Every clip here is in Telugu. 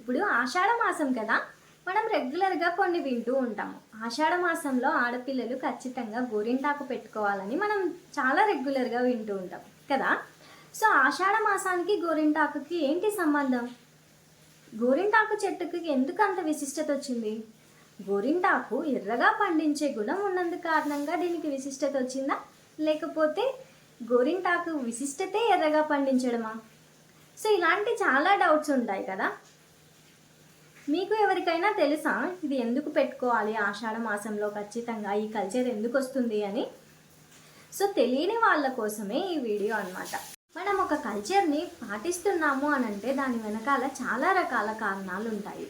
ఇప్పుడు ఆషాఢ మాసం కదా, మనం రెగ్యులర్గా కొన్ని వింటూ ఉంటాము. ఆషాఢ మాసంలో ఆడపిల్లలు ఖచ్చితంగా గోరింటాకు పెట్టుకోవాలని మనం చాలా రెగ్యులర్గా వింటూ ఉంటాం కదా. సో ఆషాఢ మాసానికి గోరింటాకుకి ఏంటి సంబంధం? గోరింటాకు చెట్టుకి ఎందుకు అంత విశిష్టత వచ్చింది? గోరింటాకు ఎర్రగా పండించే గుణం ఉన్నందు కారణంగా దీనికి విశిష్టత వచ్చిందా, లేకపోతే గోరింటాకు విశిష్టతే ఎర్రగా పండించడమా? సో ఇలాంటి చాలా డౌట్స్ ఉంటాయి కదా. మీకు ఎవరికైనా తెలుసా ఇది ఎందుకు పెట్టుకోవాలి ఆషాఢ మాసంలో, ఖచ్చితంగా ఈ కల్చర్ ఎందుకు వస్తుంది అని? సో తెలియని వాళ్ళ కోసమే ఈ వీడియో అన్నమాట. మనం ఒక కల్చర్ని పాటిస్తున్నాము అని అంటే దాని వెనకాల చాలా రకాల కారణాలు ఉంటాయి.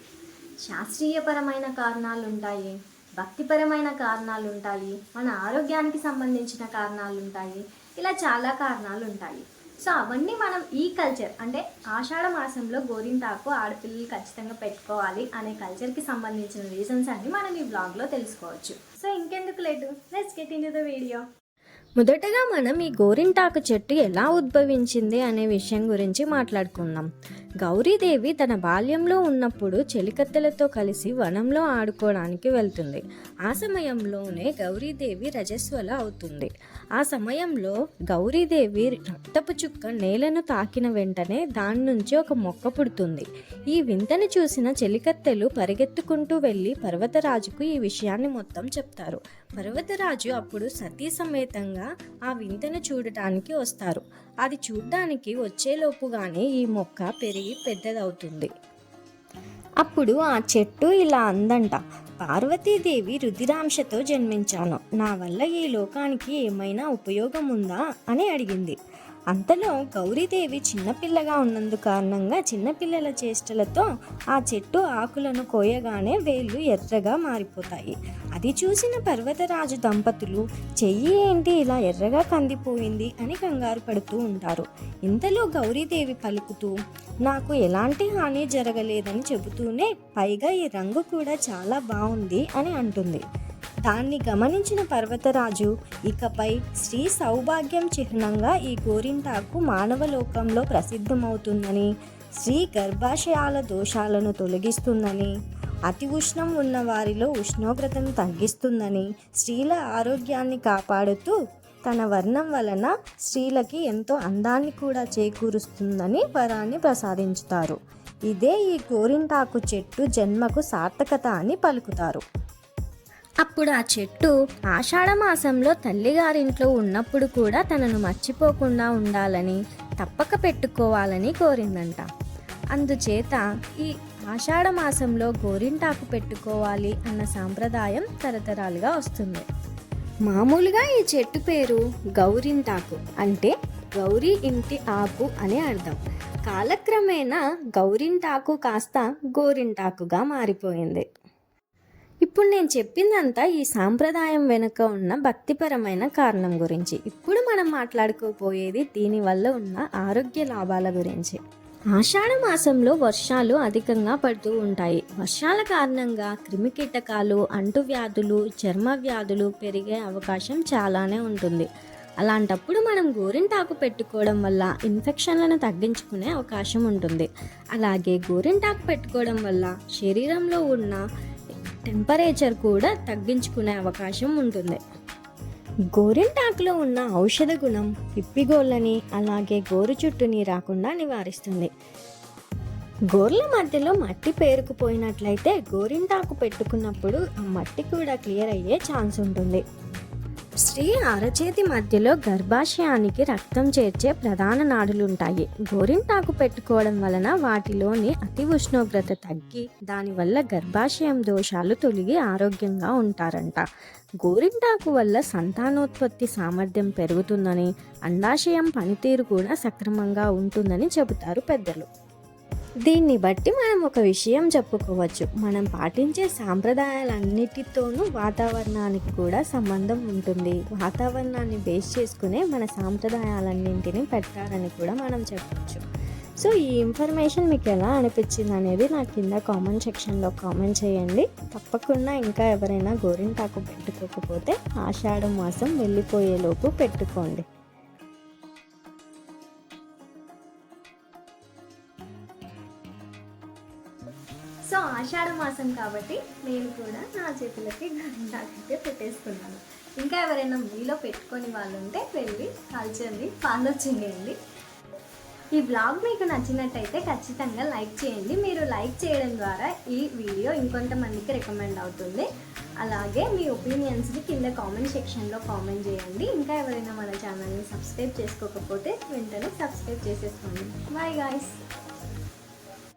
శాస్త్రీయపరమైన కారణాలు ఉంటాయి, భక్తిపరమైన కారణాలు ఉంటాయి, మన ఆరోగ్యానికి సంబంధించిన కారణాలు ఉంటాయి, ఇలా చాలా కారణాలు ఉంటాయి. సో అవన్నీ మనం ఈ కల్చర్ అంటే ఆషాఢ మాసంలో గోరింటాకు ఆడపిల్లలు ఖచ్చితంగా పెట్టుకోవాలి అనే కల్చర్కి సంబంధించిన రీజన్స్ అన్ని మనం ఈ బ్లాగ్లో తెలుసుకోవచ్చు. సో ఇంకెందుకు late, let's get into the video. మొదటగా మనం ఈ గోరింటాకు చెట్టు ఎలా ఉద్భవించింది అనే విషయం గురించి మాట్లాడుకుందాం. గౌరీదేవి తన బాల్యంలో ఉన్నప్పుడు చెలికత్తెలతో కలిసి వనంలో ఆడుకోవడానికి వెళ్తుంది. ఆ సమయంలోనే గౌరీదేవి రజస్వల అవుతుంది. ఆ సమయంలో గౌరీదేవి రక్తపు చుక్క నేలను తాకిన వెంటనే దాని నుంచి ఒక మొక్క పుడుతుంది. ఈ వింతను చూసిన చెలికత్తెలు పరిగెత్తుకుంటూ వెళ్ళి పర్వతరాజుకు ఈ విషయాన్ని మొత్తం చెప్తారు. పర్వతరాజు అప్పుడు సతీ సమేతంగా ఆ వింతను చూడటానికి వస్తారు. అది చూడ్డానికి వచ్చేలోపుగానే ఈ మొక్క పెరిగి పెద్దదవుతుంది. అప్పుడు ఆ చెట్టు ఇలా అందంట, పార్వతీదేవి రుధిరాంశతో జన్మించాను, నా వల్ల ఈ లోకానికి ఏమైనా ఉపయోగం ఉందా అని అడిగింది. అంతలో గౌరీదేవి చిన్నపిల్లగా ఉన్నందు కారణంగా చిన్నపిల్లల చేష్టలతో ఆ చెట్టు ఆకులను కోయగానే వేళ్ళు ఎర్రగా మారిపోతాయి. అది చూసిన పర్వతరాజు దంపతులు చెయ్యి ఏంటి ఇలా ఎర్రగా కందిపోయింది అని కంగారు పడుతూ ఉంటారు. ఇంతలో గౌరీదేవి పలుకుతూ నాకు ఎలాంటి హాని జరగలేదని చెబుతూనే పైగా ఈ రంగు కూడా చాలా బాగుంది అని అంటుంది. దాన్ని గమనించిన పర్వతరాజు ఇకపై స్త్రీ సౌభాగ్యం చిహ్నంగా ఈ గోరింటాకు మానవలోకంలో ప్రసిద్ధమవుతుందని, స్త్రీ గర్భాశయాల దోషాలను తొలగిస్తుందని, అతి ఉష్ణం ఉన్న వారిలో ఉష్ణోగ్రతను తగ్గిస్తుందని, స్త్రీల ఆరోగ్యాన్ని కాపాడుతూ తన వర్ణం వలన స్త్రీలకి ఎంతో అందాన్ని కూడా చేకూరుస్తుందని వరాన్ని ప్రసాదించుతారు. ఇదే ఈ గోరింటాకు చెట్టు జన్మకు సార్థకత అని పలుకుతారు. అప్పుడు ఆ చెట్టు ఆషాఢ మాసంలో తల్లిగారింట్లో ఉన్నప్పుడు కూడా తనను మర్చిపోకుండా ఉండాలని, తప్పక పెట్టుకోవాలని కోరిందంట. అందుచేత ఈ ఆషాఢ మాసంలో గోరింటాకు పెట్టుకోవాలి అన్న సాంప్రదాయం తరతరాలుగా వస్తుంది. మామూలుగా ఈ చెట్టు పేరు గౌరింటాకు అంటే గౌరీ ఇంటి ఆకు అని అర్థం. కాలక్రమేణా గౌరింటాకు కాస్త గోరింటాకుగా మారిపోయింది. ఇప్పుడు నేను చెప్పిందంతా ఈ సాంప్రదాయం వెనుక ఉన్న భక్తిపరమైన కారణం గురించి. ఇప్పుడు మనం మాట్లాడుకోపోయేది దీనివల్ల ఉన్న ఆరోగ్య లాభాల గురించి. ఆషాఢ మాసంలో వర్షాలు అధికంగా పడుతూ ఉంటాయి. వర్షాల కారణంగా క్రిమికీటకాలు, అంటువ్యాధులు, చర్మ వ్యాధులు పెరిగే అవకాశం చాలానే ఉంటుంది. అలాంటప్పుడు మనం గోరింటాకు పెట్టుకోవడం వల్ల ఇన్ఫెక్షన్లను తగ్గించుకునే అవకాశం ఉంటుంది. అలాగే గోరింటాకు పెట్టుకోవడం వల్ల శరీరంలో ఉన్న టెంపరేచర్ కూడా తగ్గించుకునే అవకాశం ఉంటుంది. గోరింటాకులో ఉన్న ఔషధ గుణం పిప్పిగోళ్ళని అలాగే గోరు చుట్టుని రాకుండా నివారిస్తుంది. గోర్ల మధ్యలో మట్టి పేరుకుపోయినట్లయితే గోరింటాకు పెట్టుకున్నప్పుడు ఆ మట్టి కూడా క్లియర్ అయ్యే ఛాన్స్ ఉంటుంది. స్త్రీ అరచేతి మధ్యలో గర్భాశయానికి రక్తం చేర్చే ప్రధాన నాడులుంటాయి. గోరింటాకు పెట్టుకోవడం వలన వాటిలోని అతి ఉష్ణోగ్రత తగ్గి దానివల్ల గర్భాశయం దోషాలు తొలగి ఆరోగ్యంగా ఉంటారంట. గోరింటాకు వల్ల సంతానోత్పత్తి సామర్థ్యం పెరుగుతుందని, అండాశయం పనితీరు కూడా సక్రమంగా ఉంటుందని చెబుతారు పెద్దలు. దీన్ని బట్టి మనం ఒక విషయం చెప్పుకోవచ్చు, మనం పాటించే సాంప్రదాయాలన్నిటితోనూ వాతావరణానికి కూడా సంబంధం ఉంటుంది. వాతావరణాన్ని బేస్ చేసుకునే మన సాంప్రదాయాలన్నింటినీ పెట్టాలని కూడా మనం చెప్పచ్చు. సో ఈ ఇన్ఫర్మేషన్ మీకు ఎలా అనిపించింది అనేది నా కింద కామెంట్ సెక్షన్లో కామెంట్ చేయండి. తప్పకుండా ఇంకా ఎవరైనా గోరింటాకు పెట్టుకోకపోతే ఆషాఢ మాసం వెళ్ళిపోయేలోపు పెట్టుకోండి. సో ఆషాఢ మాసం కాబట్టి నేను కూడా నా చేతులకి గోరింటాకైతే పెట్టేసుకున్నాను. ఇంకా ఎవరైనా మీలో పెట్టుకొని వాళ్ళు ఉంటే వెళ్ళి కాల్చండి, ఫాలో చేయండి. ఈ బ్లాగ్ మీకు నచ్చినట్టయితే ఖచ్చితంగా లైక్ చేయండి. మీరు లైక్ చేయడం ద్వారా ఈ వీడియో ఇంకొంతమందికి రికమెండ్ అవుతుంది. అలాగే మీ ఒపీనియన్స్ని కింద కామెంట్ సెక్షన్లో కామెంట్ చేయండి. ఇంకా ఎవరైనా మన ఛానల్ని సబ్స్క్రైబ్ చేసుకోకపోతే వెంటనే సబ్స్క్రైబ్ చేసేసుకోండి. Bye guys.